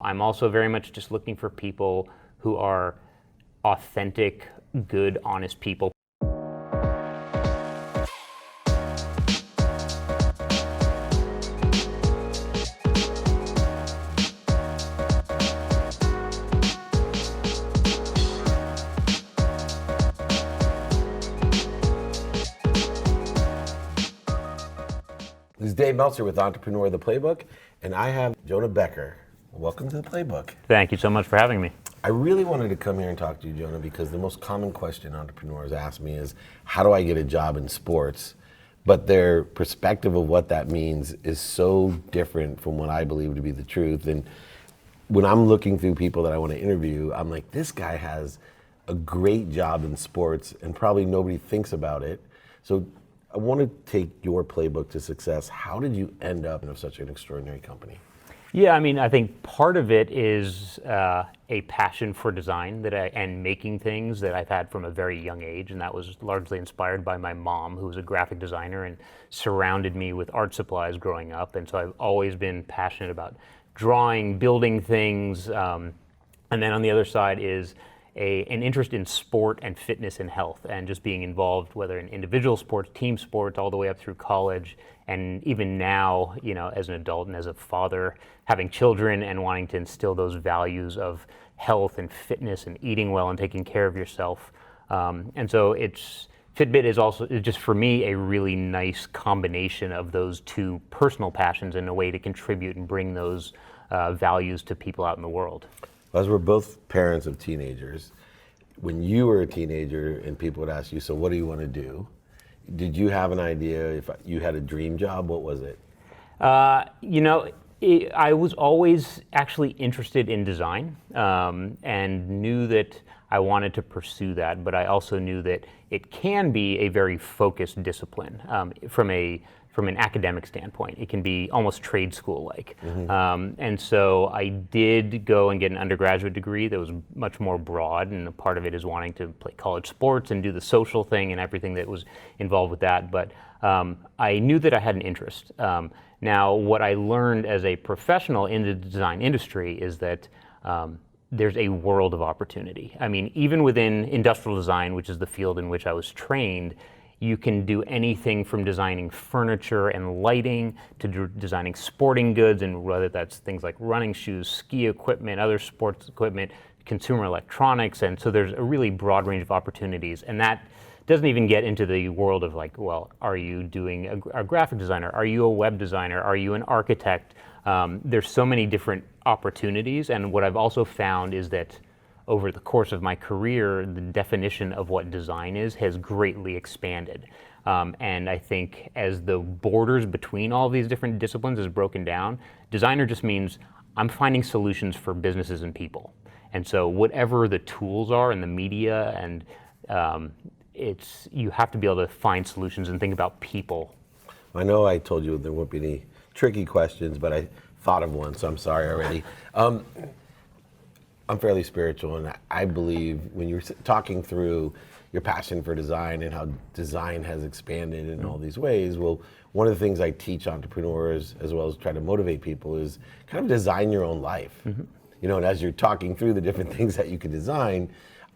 I'm also very much just looking for people who are authentic, good, honest people. This is Dave Meltzer with Entrepreneur the Playbook, and I have Jonah Becker. Welcome to the Playbook. Thank you so much for having me. I really wanted to come here and talk to you, Jonah, because the most common question entrepreneurs ask me is, how do I get a job in sports? But their perspective of what that means is so different from what I believe to be the truth. And when I'm looking through people that I want to interview, I'm like, this guy has a great job in sports and probably nobody thinks about it. So I want to take your playbook to success. How did you end up in such an extraordinary company? Yeah, I mean, I think part of it is a passion for design and making things that I've had from a very young age, and that was largely inspired by my mom, who was a graphic designer and surrounded me with art supplies growing up. And so I've always been passionate about drawing, building things, and then on the other side is an interest in sport and fitness and health, and just being involved, whether in individual sports, team sports, all the way up through college, and even now, you know, as an adult and as a father, having children and wanting to instill those values of health and fitness and eating well and taking care of yourself. And so Fitbit is also just for me a really nice combination of those two personal passions in a way to contribute and bring those values to people out in the world. As we're both parents of teenagers, when you were a teenager and people would ask you, so what do you want to do? Did you have an idea if you had a dream job? What was it? I was always actually interested in design and knew that I wanted to pursue that, but I also knew that it can be a very focused discipline from an academic standpoint. It can be almost trade school-like. Mm-hmm. And so I did go and get an undergraduate degree that was much more broad, and a part of it is wanting to play college sports and do the social thing and everything that was involved with that. But I knew that I had an interest. Now, what I learned as a professional in the design industry is that there's a world of opportunity. I mean, even within industrial design, which is the field in which I was trained, you can do anything from designing furniture and lighting to designing sporting goods, and whether that's things like running shoes, ski equipment, other sports equipment, consumer electronics. And so there's a really broad range of opportunities. And that doesn't even get into the world of like, well, are you doing a graphic designer? Are you a web designer? Are you an architect? There's so many different opportunities. And what I've also found is that over the course of my career, the definition of what design is has greatly expanded. And I think as the borders between all of these different disciplines is broken down, designer just means I'm finding solutions for businesses and people. And so whatever the tools are in the media, and you have to be able to find solutions and think about people. I know I told you there won't be any tricky questions, but I thought of one, so I'm sorry already. I'm fairly spiritual, and I believe when you're talking through your passion for design and how design has expanded in all these ways, well, one of the things I teach entrepreneurs as well as try to motivate people is kind of design your own life. Mm-hmm. You know, and as you're talking through the different things that you can design,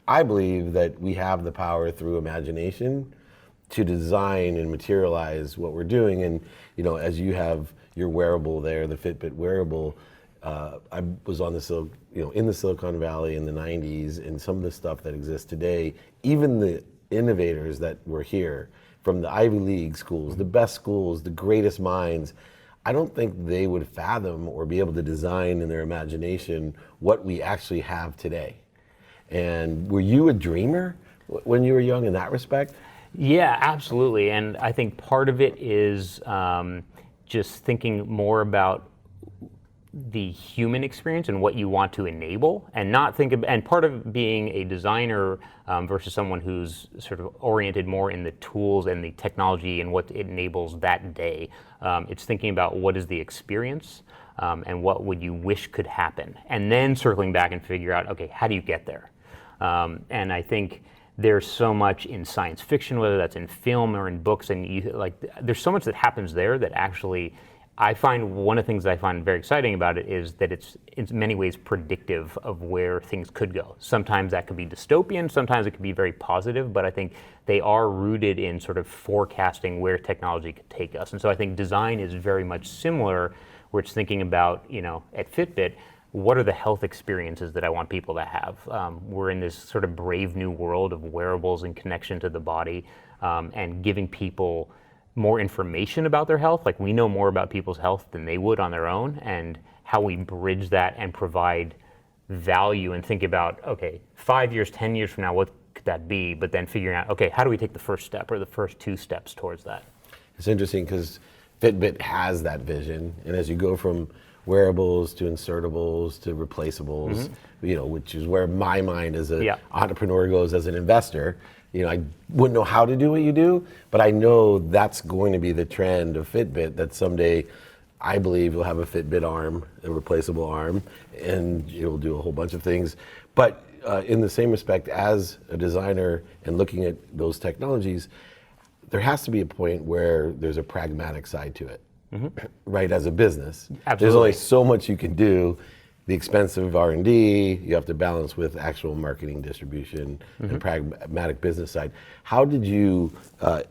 I believe that we have the power through imagination to design and materialize what we're doing. And, you know, as you have your wearable there, the Fitbit wearable, I was on in the Silicon Valley in the 90s, and some of the stuff that exists today, even the innovators that were here from the Ivy League schools, the best schools, the greatest minds, I don't think they would fathom or be able to design in their imagination what we actually have today. And were you a dreamer when you were young in that respect? Yeah, absolutely. And I think part of it is just thinking more about the human experience and what you want to enable, and part of being a designer versus someone who's sort of oriented more in the tools and the technology and what it enables that day. It's thinking about what is the experience and what would you wish could happen, and then circling back and figure out, okay, how do you get there? And I think there's so much in science fiction, whether that's in film or in books, and there's so much that happens there that actually I find one of the things I find very exciting about it is that it's in many ways predictive of where things could go. Sometimes that could be dystopian, sometimes it could be very positive, but I think they are rooted in sort of forecasting where technology could take us. And so I think design is very much similar, where it's thinking about, at Fitbit, what are the health experiences that I want people to have? We're in this sort of brave new world of wearables and connection to the body, and giving people more information about their health. Like, we know more about people's health than they would on their own, and how we bridge that and provide value and think about, okay, 5 years, 10 years from now, what could that be? But then figuring out, okay, how do we take the first step or the first 2 steps towards that? It's interesting because Fitbit has that vision, and as you go from wearables to insertables to replaceables, which is where my mind as an entrepreneur goes as an investor. I wouldn't know how to do what you do, but I know that's going to be the trend of Fitbit, that someday I believe you'll have a Fitbit arm, a replaceable arm, and it'll do a whole bunch of things. But in the same respect, as a designer and looking at those technologies, there has to be a point where there's a pragmatic side to it, right, as a business. Absolutely. There's only so much you can do. The expensive R&D, you have to balance with actual marketing, distribution, and pragmatic business side. How did you, I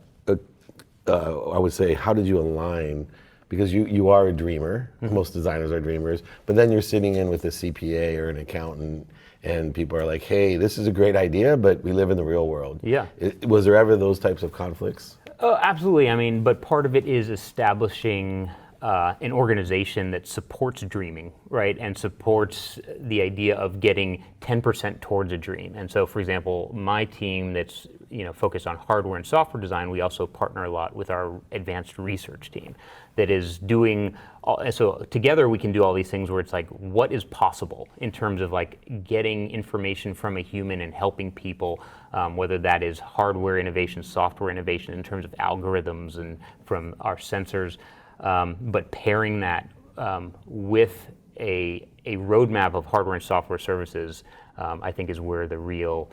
would say, how did you align? Because you are a dreamer, most designers are dreamers, but then you're sitting in with a CPA or an accountant, and people are like, hey, this is a great idea, but we live in the real world. Yeah. Was there ever those types of conflicts? Oh, absolutely. I mean, but part of it is establishing an organization that supports dreaming, right, and supports the idea of getting 10% towards a dream. And so, for example, my team that's focused on hardware and software design, we also partner a lot with our advanced research team that is doing. So together we can do all these things where it's like, what is possible in terms of like getting information from a human and helping people, whether that is hardware innovation, software innovation in terms of algorithms and from our sensors. But pairing that with a roadmap of hardware and software services, I think is where the real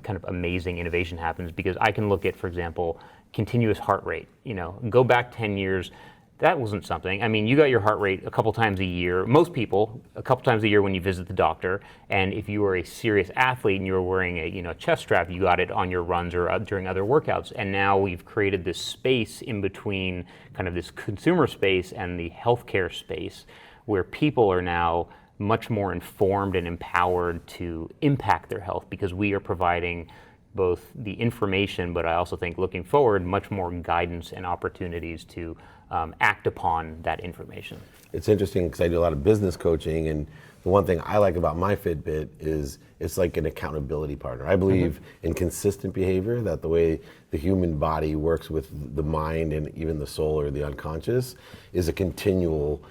kind of amazing innovation happens. Because I can look at, for example, continuous heart rate. Go back 10 years, that wasn't something. I mean, you got your heart rate a couple times a year. Most people, a couple times a year when you visit the doctor. And if you were a serious athlete and you were wearing a chest strap, you got it on your runs or during other workouts. And now we've created this space in between kind of this consumer space and the healthcare space, where people are now much more informed and empowered to impact their health, because we are providing both the information, but I also think looking forward, much more guidance and opportunities to act upon that information. It's interesting because I do a lot of business coaching, and the one thing I like about my Fitbit is it's like an accountability partner. I believe in consistent behavior, that the way the human body works with the mind and even the soul or the unconscious is a continual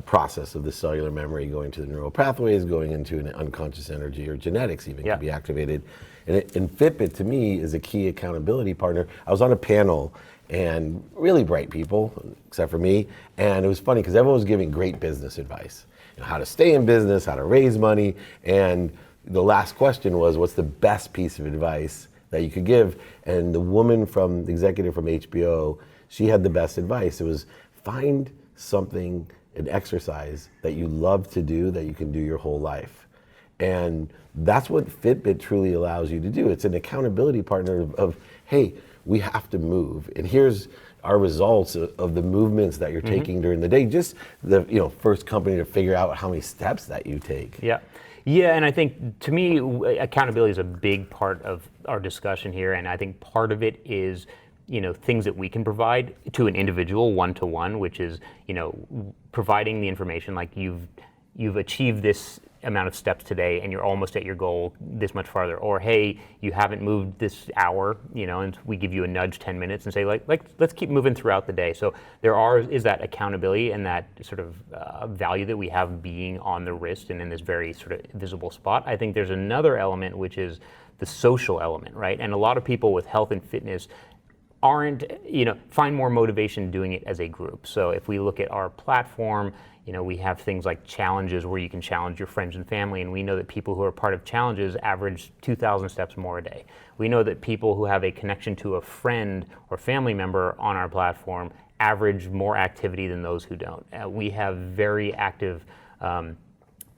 process of the cellular memory going to the neural pathways, going into an unconscious energy, or genetics even can be activated. And Fitbit to me is a key accountability partner. I was on a panel, and really bright people, except for me, and it was funny because everyone was giving great business advice. How to stay in business, how to raise money, and the last question was, what's the best piece of advice that you could give? And the woman from, the executive from HBO, she had the best advice. It was, find something, an exercise that you love to do that you can do your whole life. And that's what Fitbit truly allows you to do. It's an accountability partner of hey, we have to move, and here's our results of the movements that you're taking during the day. Just the first company to figure out how many steps that you take. Yeah, and I think to me, accountability is a big part of our discussion here, and I think part of it is things that we can provide to an individual one-to-one, which is providing the information like you've achieved this amount of steps today and you're almost at your goal this much farther, or hey, you haven't moved this hour, and we give you a nudge 10 minutes and say let's keep moving throughout the day. So is that accountability and that sort of value that we have being on the wrist and in this very sort of visible spot. I think there's another element, which is the social element, right? And a lot of people with health and fitness find more motivation doing it as a group. So if we look at our platform, we have things like challenges where you can challenge your friends and family, and we know that people who are part of challenges average 2,000 steps more a day. We know that people who have a connection to a friend or family member on our platform average more activity than those who don't. We have very active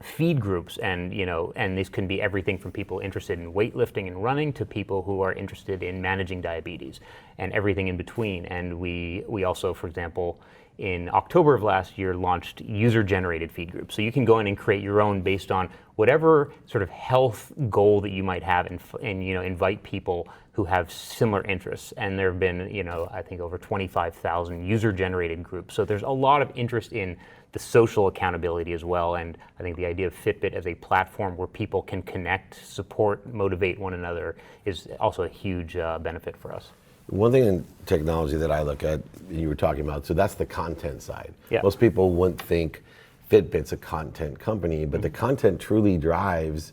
feed groups, and and this can be everything from people interested in weightlifting and running to people who are interested in managing diabetes and everything in between. And we also, for example, in October of last year, launched user-generated feed groups. So you can go in and create your own based on whatever sort of health goal that you might have, and invite people who have similar interests. And there have been, I think over 25,000 user-generated groups. So there's a lot of interest in the social accountability as well. And I think the idea of Fitbit as a platform where people can connect, support, motivate one another is also a huge benefit for us. One thing in technology that I look at, you were talking about, so that's the content side. Yeah. Most people wouldn't think Fitbit's a content company, but the content truly drives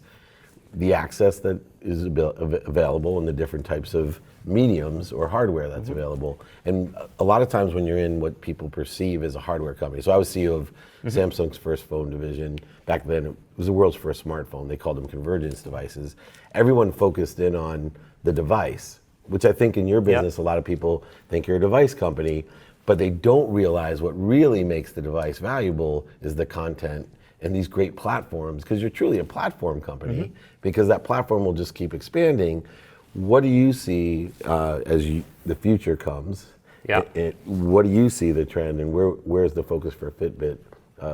the access that is available and the different types of mediums or hardware that's available. And a lot of times when you're in what people perceive as a hardware company. So I was CEO of Samsung's first phone division. Back then it was the world's first smartphone. They called them convergence devices. Everyone focused in on the device, which I think in your business, a lot of people think you're a device company, but they don't realize what really makes the device valuable is the content and these great platforms, because you're truly a platform company, because that platform will just keep expanding. What do you see as the future comes? Yeah. What do you see the trend, and where's the focus for Fitbit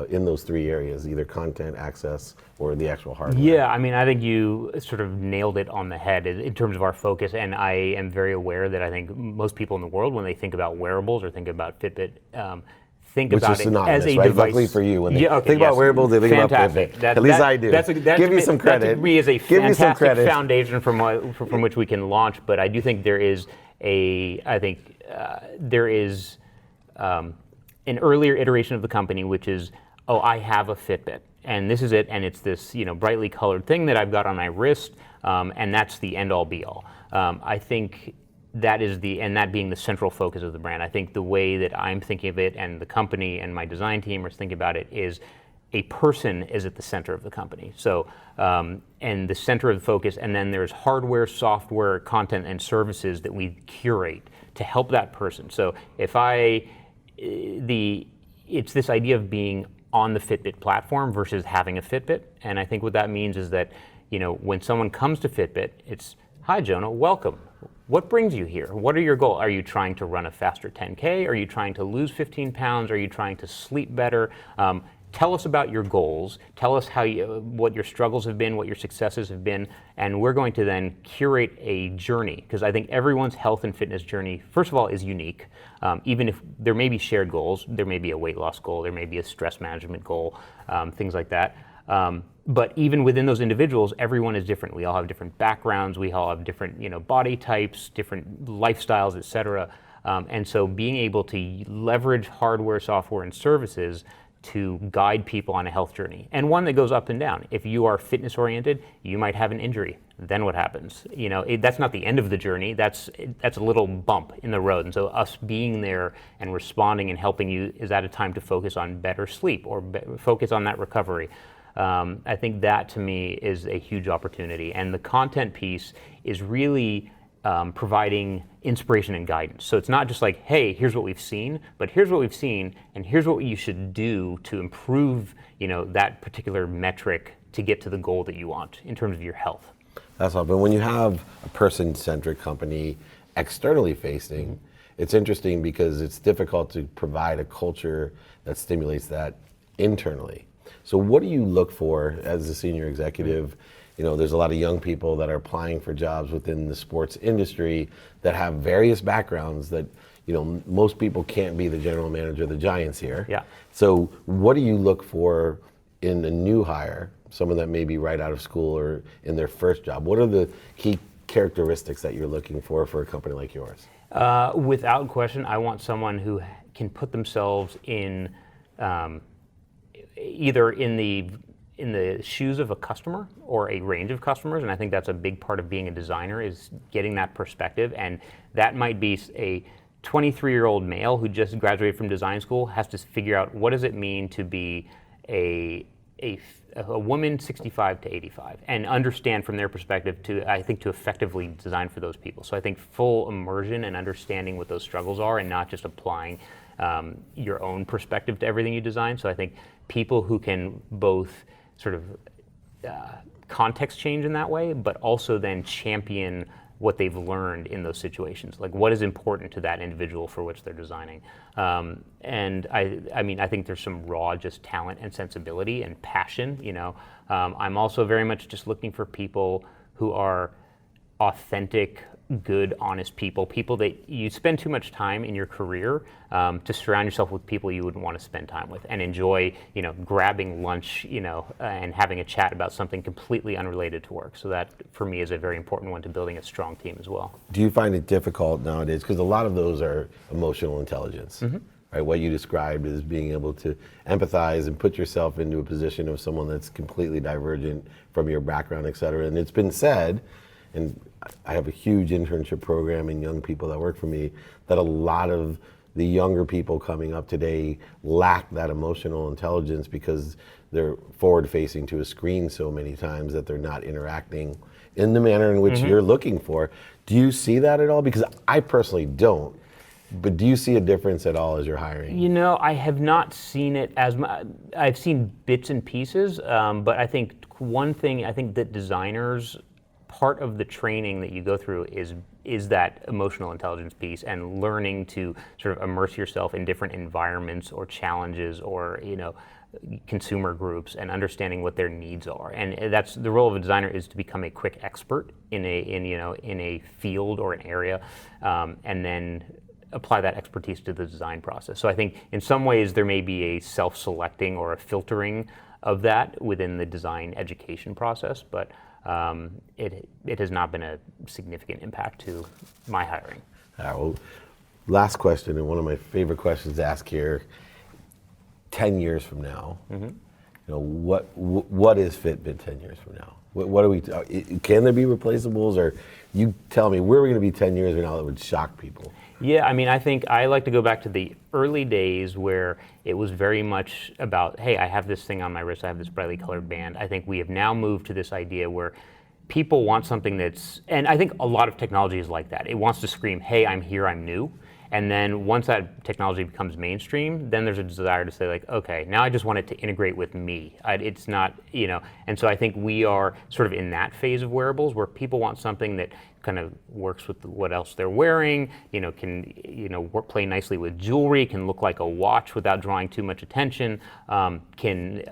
in those three areas, either content, access, or the actual hardware? Yeah, I mean, I think you sort of nailed it on the head in terms of our focus, and I am very aware that I think most people in the world, when they think about wearables or think about Fitbit, think Which about is it as a right? device. Luckily for you, when they think about wearables, they think about Fitbit. At least I do. Give me some credit. That to me is a fantastic foundation from which we can launch. But I do think there is an earlier iteration of the company, which is, oh, I have a Fitbit, and this is it, and it's this brightly colored thing that I've got on my wrist, and that's the end all be all. I think that is that being the central focus of the brand. I think the way that I'm thinking of it, and the company and my design team are thinking about it, is a person is at the center of the company. So, and the center of the focus, and then there's hardware, software, content, and services that we curate to help that person. So it's this idea of being on the Fitbit platform versus having a Fitbit. And I think what that means is that, when someone comes to Fitbit, it's, hi, Jonah, welcome. What brings you here? What are your goals? Are you trying to run a faster 10K? Are you trying to lose 15 pounds? Are you trying to sleep better? Tell us about your goals. Tell us what your struggles have been, what your successes have been, and we're going to then curate a journey, because I think everyone's health and fitness journey, first of all, is unique. Even if there may be shared goals, there may be a weight loss goal, there may be a stress management goal, things like that. But even within those individuals, everyone is different. We all have different backgrounds. We all have different, body types, different lifestyles, et cetera. And so being able to leverage hardware, software, and services to guide people on a health journey, and one that goes up and down. If you are fitness oriented, you might have an injury. Then what happens? That's not the end of the journey. That's a little bump in the road. And so us being there and responding and helping you is at a time to focus on better sleep or focus on that recovery. I think that to me is a huge opportunity. And the content piece is really providing inspiration and guidance. So it's not just like, hey, here's what we've seen, but here's what we've seen, and here's what you should do to improve, that particular metric to get to the goal that you want in terms of your health. That's all. But when you have a person-centric company externally facing, it's interesting because it's difficult to provide a culture that stimulates that internally. So what do you look for as a senior executive? There's a lot of young people that are applying for jobs within the sports industry that have various backgrounds that, most people can't be the general manager of the Giants here. Yeah. So what do you look for in a new hire, someone that may be right out of school or in their first job? What are the key characteristics that you're looking for a company like yours? Without question, I want someone who can put themselves in either in the shoes of a customer or a range of customers, and I think that's a big part of being a designer, is getting that perspective. And that might be a 23-year-old male who just graduated from design school has to figure out, what does it mean to be a woman 65 to 85, and understand from their perspective to effectively design for those people. So I think full immersion and understanding what those struggles are, and not just applying your own perspective to everything you design. So I think people who can both sort of context change in that way, but also then champion what they've learned in those situations, like what is important to that individual for which they're designing. And I mean, I think there's some raw just talent and sensibility and passion, you know. I'm also very much just looking for people who are authentic, good, honest people that you spend too much time in your career to surround yourself with people you wouldn't want to spend time with, and enjoy, you know, grabbing lunch, you know, and having a chat about something completely unrelated to work. So that, for me, is a very important one to building a strong team as well. Do you find it difficult nowadays? Because a lot of those are emotional intelligence, right? What you described is being able to empathize and put yourself into a position of someone that's completely divergent from your background, et cetera. And it's been said, and I have a huge internship program in young people that work for me, that a lot of the younger people coming up today lack that emotional intelligence because they're forward facing to a screen so many times that they're not interacting in the manner in which you're looking for. Do you see that at all? Because I personally don't, but do you see a difference at all as you're hiring? You know, I have not seen it as much. I've seen bits and pieces, but I think one thing, I think that designers, part of the training that you go through is that emotional intelligence piece, and learning to sort of immerse yourself in different environments or challenges or, you know, consumer groups, and understanding what their needs are. And that's the role of a designer, is to become a quick expert in a field or an area, and then apply that expertise to the design process. So I think in some ways there may be a self-selecting or a filtering of that within the design education process, but it has not been a significant impact to my hiring. Well, last question, and one of my favorite questions to ask here: 10 years from now, you know, what is Fitbit 10 years from now? What are we? Can there be replaceables, or you tell me where are we going to be 10 years from now that would shock people? Yeah, I mean, I think I like to go back to the early days where it was very much about, hey, I have this thing on my wrist, I have this brightly colored band. I think we have now moved to this idea where people want something that's, and I think a lot of technology is like that. It wants to scream, hey, I'm here, I'm new. And then once that technology becomes mainstream, then there's a desire to say, like, okay, now I just want it to integrate with me. It's not, you know, and so I think we are sort of in that phase of wearables where people want something that kind of works with what else they're wearing, you know, can, you know, play nicely with jewelry, can look like a watch without drawing too much attention, can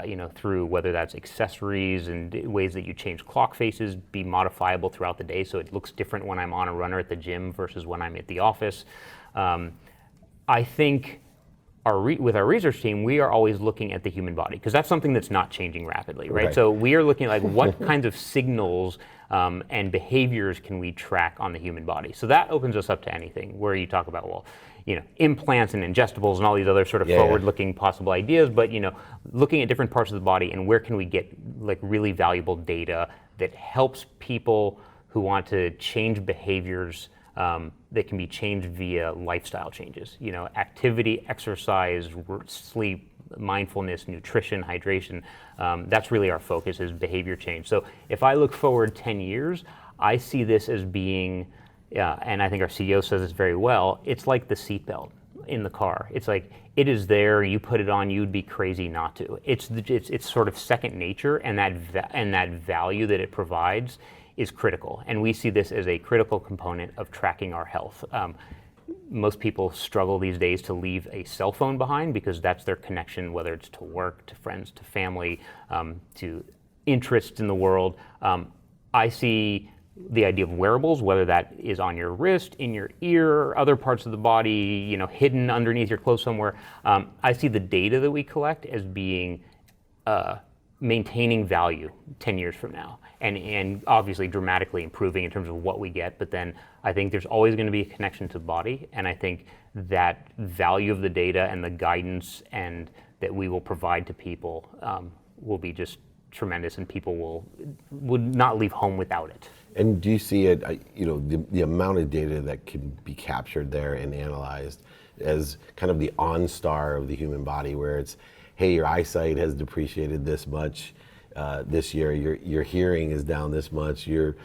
you know, through whether that's accessories and ways that you change clock faces, be modifiable throughout the day so it looks different when I'm on a runner at the gym versus when I'm at the office. I think with our research team, we are always looking at the human body, because that's something that's not changing rapidly, right? So we are looking at, like, what kinds of signals and behaviors can we track on the human body? So that opens us up to anything where you talk about, well, you know, implants and ingestibles and all these other sort of forward-looking possible ideas, but, you know, looking at different parts of the body and where can we get, like, really valuable data that helps people who want to change behaviors that can be changed via lifestyle changes. You know, activity, exercise, sleep, mindfulness, nutrition, hydration. That's really our focus, is behavior change. So if I look forward 10 years, I see this as being, and I think our CEO says this very well, it's like the seatbelt in the car. It's like, it is there, you put it on, you'd be crazy not to. It's sort of second nature, and that value that it provides is critical. And we see this as a critical component of tracking our health. Most people struggle these days to leave a cell phone behind, because that's their connection, whether it's to work, to friends, to family, to interests in the world. I see the idea of wearables, whether that is on your wrist, in your ear, or other parts of the body, you know, hidden underneath your clothes somewhere. I see the data that we collect as being maintaining value 10 years from now, and obviously dramatically improving in terms of what we get. But then I think there's always going to be a connection to the body, and I think that value of the data and the guidance and that we will provide to people will be just tremendous, and people would not leave home without it. And do you see it, you know, the amount of data that can be captured there and analyzed as kind of the OnStar of the human body, where it's, hey, your eyesight has depreciated this much this year, your hearing is down this much, your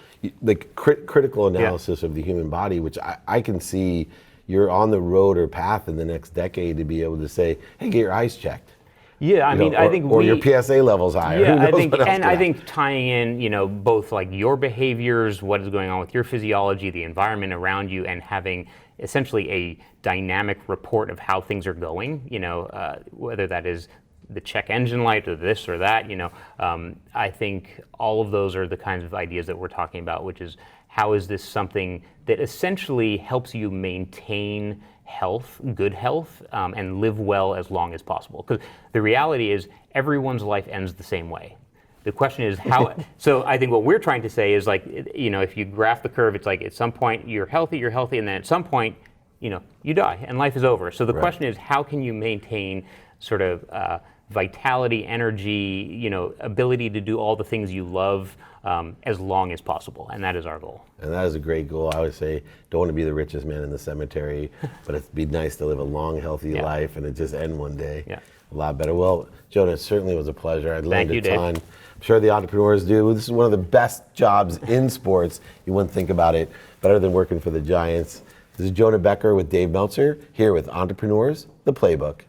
like critical analysis of the human body, which I can see, you're on the road or path in the next decade to be able to say, hey, get your eyes checked. Yeah, I mean, I think or your PSA levels higher. Yeah, Who knows I think, what else and could I happen. think tying in, both like your behaviors, what is going on with your physiology, the environment around you, and having essentially a dynamic report of how things are going. Whether that is the check engine light or this or that. I think all of those are the kinds of ideas that we're talking about, which is how is this something that essentially helps you maintain health, good health, and live well as long as possible. Because the reality is everyone's life ends the same way. The question is how, so I think what we're trying to say is like, if you graph the curve, it's like at some point you're healthy, and then at some point, you die and life is over. So the question is how can you maintain sort of vitality, energy, ability to do all the things you love as long as possible, and that is our goal. And that is a great goal. I would say, don't want to be the richest man in the cemetery, but it'd be nice to live a long, healthy life and it just end one day. Yeah. A lot better. Well, Jonah, it certainly was a pleasure. I learned you, a Dave. ton. I'm sure the entrepreneurs do. This is one of the best jobs in sports. You wouldn't think about it, better than working for the Giants. This is Jonah Becker with Dave Meltzer, here with Entrepreneurs, the Playbook.